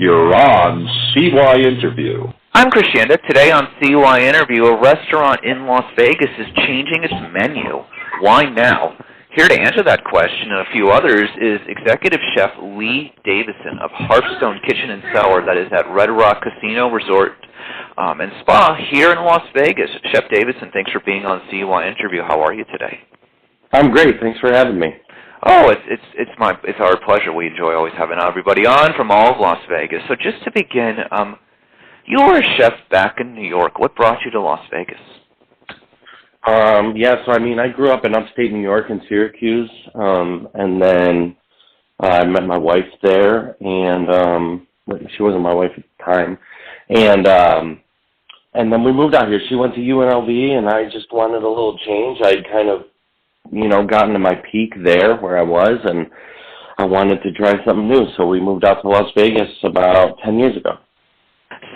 You're on CYInterview. I'm Christianda. Today on CYInterview, a restaurant in Las Vegas is changing its menu. Why now? Here to answer that question and a few others is Executive Chef Lee Davidson of Hearthstone Kitchen and Cellar, that is at Red Rock Casino Resort and Spa here in Las Vegas. Chef Davidson, thanks for being on CYInterview. How are you today? I'm great. Thanks for having me. Oh, it's our pleasure. We enjoy always having everybody on from all of Las Vegas. So just to begin, you were a chef back in New York. What brought you to Las Vegas? I grew up in upstate New York in Syracuse, and then I met my wife there, and she wasn't my wife at the time, and then we moved out here. She went to UNLV, and I just wanted a little change. I'd kind of gotten to my peak there where I was, and I wanted to try something new. So we moved out to Las Vegas about 10 years ago.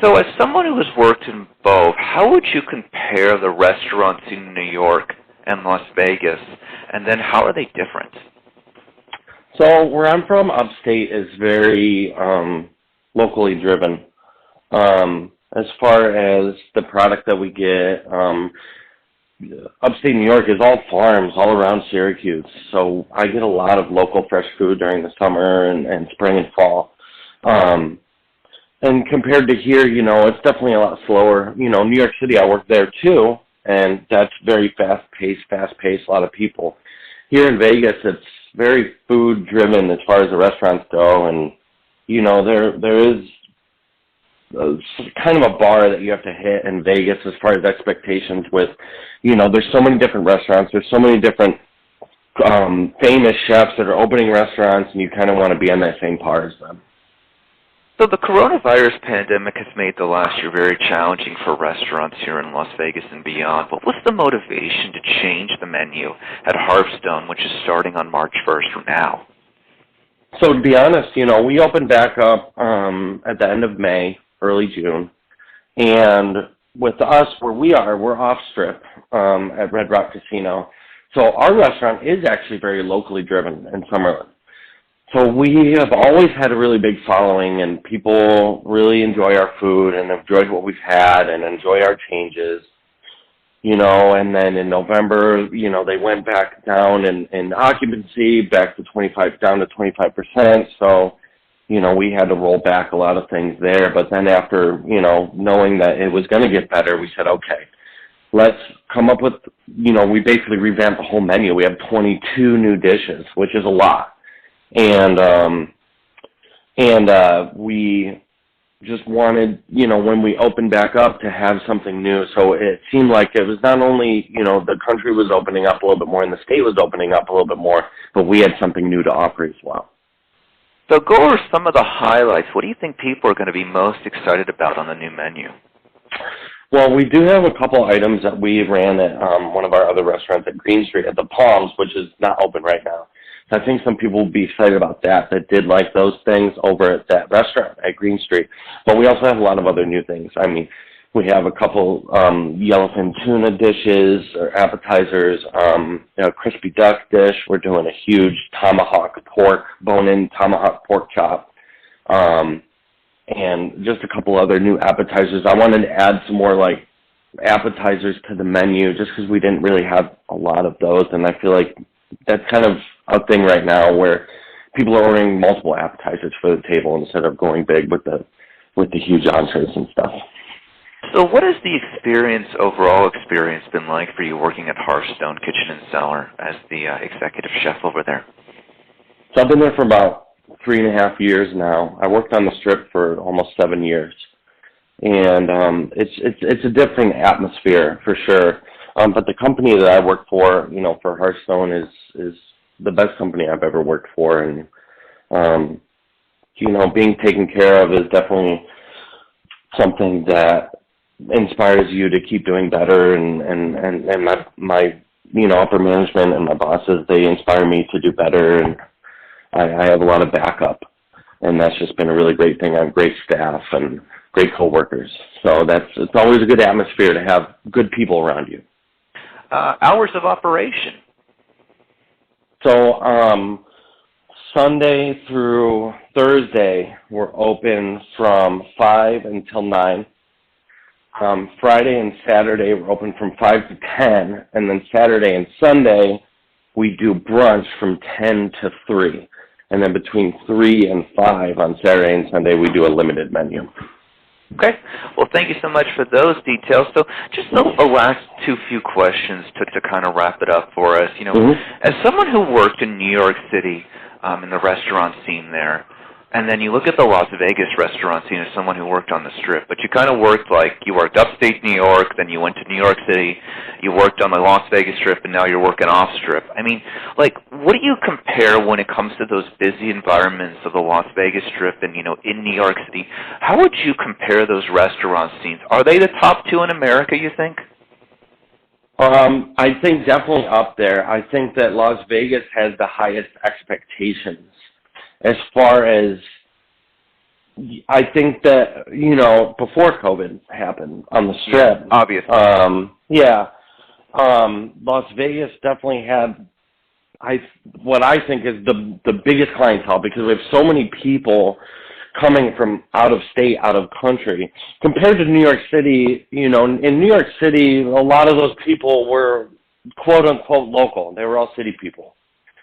So as someone who has worked in both, how would you compare the restaurants in New York and Las Vegas, and then how are they different? So where I'm from, upstate, is very locally driven. As far as the product that we get, upstate New York is all farms all around Syracuse, so I get a lot of local fresh food during the summer and spring and fall. And compared to here, it's definitely a lot slower. New York City, I work there too, and that's very fast-paced, a lot of people. Here in Vegas, it's very food-driven as far as the restaurants go, and, there is kind of a bar that you have to hit in Vegas as far as expectations with, there's so many different restaurants, there's so many different famous chefs that are opening restaurants, and you kind of want to be on that same par as them. So the coronavirus pandemic has made the last year very challenging for restaurants here in Las Vegas and beyond. What was the motivation to change the menu at Hearthstone, which is starting on March 1st from now? So to be honest, we opened back up at the end of May, early June, and with us, where we are, we're off-strip at Red Rock Casino. So our restaurant is actually very locally driven in Summerlin. So we have always had a really big following, and people really enjoy our food and enjoyed what we've had and enjoy our changes, and then in November, they went back down in occupancy, back to down to 25%. So, we had to roll back a lot of things there. But then after, knowing that it was going to get better, we said, okay, let's come up with, we basically revamped the whole menu. We have 22 new dishes, which is a lot. And we just wanted, when we opened back up, to have something new. So it seemed like it was not only, the country was opening up a little bit more and the state was opening up a little bit more, but we had something new to offer as well. So go over some of the highlights. What do you think people are going to be most excited about on the new menu? Well, we do have a couple items that we ran at one of our other restaurants at Green Street, at the Palms, which is not open right now. So I think some people will be excited about that did like those things over at that restaurant at Green Street. But we also have a lot of other new things. I mean, we have a couple yellowfin tuna dishes or appetizers, a crispy duck dish. We're doing a huge bone-in tomahawk pork chop, and just a couple other new appetizers. I wanted to add some more appetizers to the menu just because we didn't really have a lot of those, and I feel like that's kind of a thing right now where people are ordering multiple appetizers for the table instead of going big with the huge entrees and stuff. So what has the overall experience been like for you working at Hearthstone Kitchen and Cellar as the executive chef over there? So I've been there for about 3.5 years now. I worked on the Strip for almost 7 years, and it's a different atmosphere for sure. But the company that I work for, for Hearthstone is the best company I've ever worked for, and being taken care of is definitely something that inspires you to keep doing better, and my upper management and my bosses, they inspire me to do better, and I have a lot of backup, and that's just been a really great thing. I have great staff and great coworkers, so it's always a good atmosphere to have good people around you. Hours of operation. So Sunday through Thursday, we're open from 5 until 9. Friday and Saturday, we're open from 5 to 10. And then Saturday and Sunday, we do brunch from 10 to 3. And then between 3 and 5 on Saturday and Sunday, we do a limited menu. Okay. Well, thank you so much for those details. So just the last few questions to kind of wrap it up for us. You know, as someone who worked in New York City in the restaurant scene there, and then you look at the Las Vegas restaurant scene as someone who worked on the Strip, but you kind of worked you worked upstate New York, then you went to New York City, you worked on the Las Vegas Strip, and now you're working off Strip. I mean, what do you compare when it comes to those busy environments of the Las Vegas Strip and, in New York City? How would you compare those restaurant scenes? Are they the top two in America, you think? I think definitely up there. I think that Las Vegas has the highest expectations. As far as, I think that, before COVID happened on the Strip. Yeah, obviously. Las Vegas definitely had, what I think is the biggest clientele, because we have so many people coming from out of state, out of country. Compared to New York City, in New York City, a lot of those people were quote-unquote local. They were all city people.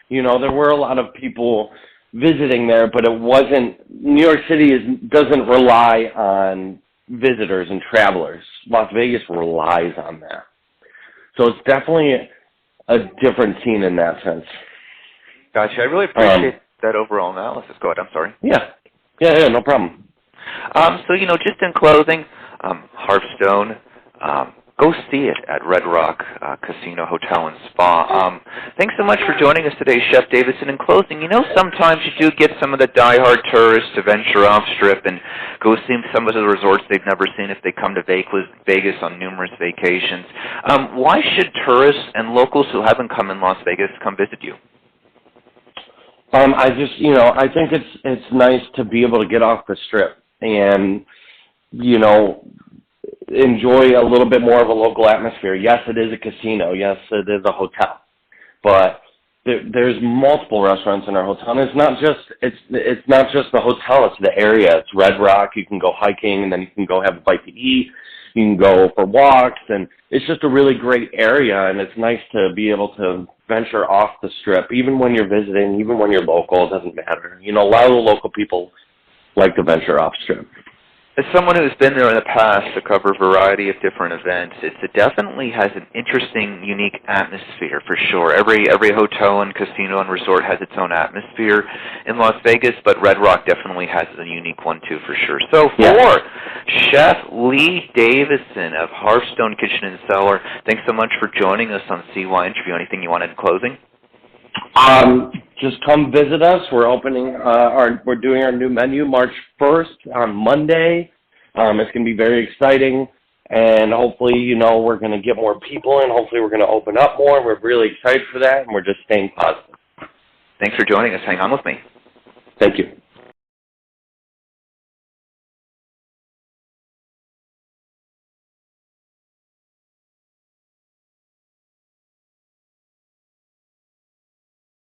There were a lot of people visiting there, but it wasn't, New York City doesn't rely on visitors and travelers. Las Vegas relies on that. So it's definitely a different scene in that sense. Gotcha. I really appreciate that overall analysis. Go ahead. I'm sorry. Yeah, no problem. So, just in closing, Hearthstone, go see it at Red Rock Casino, Hotel, and Spa. Thanks so much for joining us today, Chef Davidson. In closing, sometimes you do get some of the diehard tourists to venture off Strip and go see some of the resorts they've never seen if they come to Vegas on numerous vacations. Why should tourists and locals who haven't come in Las Vegas come visit you? I think it's nice to be able to get off the Strip and, enjoy a little bit more of a local atmosphere. Yes, it is a casino. Yes, it is a hotel. But there's multiple restaurants in our hotel. And it's not just the hotel, it's the area. It's Red Rock. You can go hiking, and then you can go have a bite to eat. You can go for walks, and it's just a really great area, and it's nice to be able to venture off the Strip. Even when you're visiting, even when you're local, it doesn't matter. A lot of the local people like to venture off Strip. As someone who's been there in the past to cover a variety of different events, it definitely has an interesting, unique atmosphere for sure. Every hotel and casino and resort has its own atmosphere in Las Vegas, but Red Rock definitely has a unique one too for sure. So for Chef Lee Davidson of Hearthstone Kitchen and Cellar, thanks so much for joining us on CYInterview. Anything you wanted in closing? Just come visit us. We're opening we're doing our new menu March 1st on Monday. It's going to be very exciting, and hopefully, we're going to get more people in. Hopefully, we're going to open up more. We're really excited for that, and we're just staying positive. Thanks for joining us. Hang on with me. Thank you.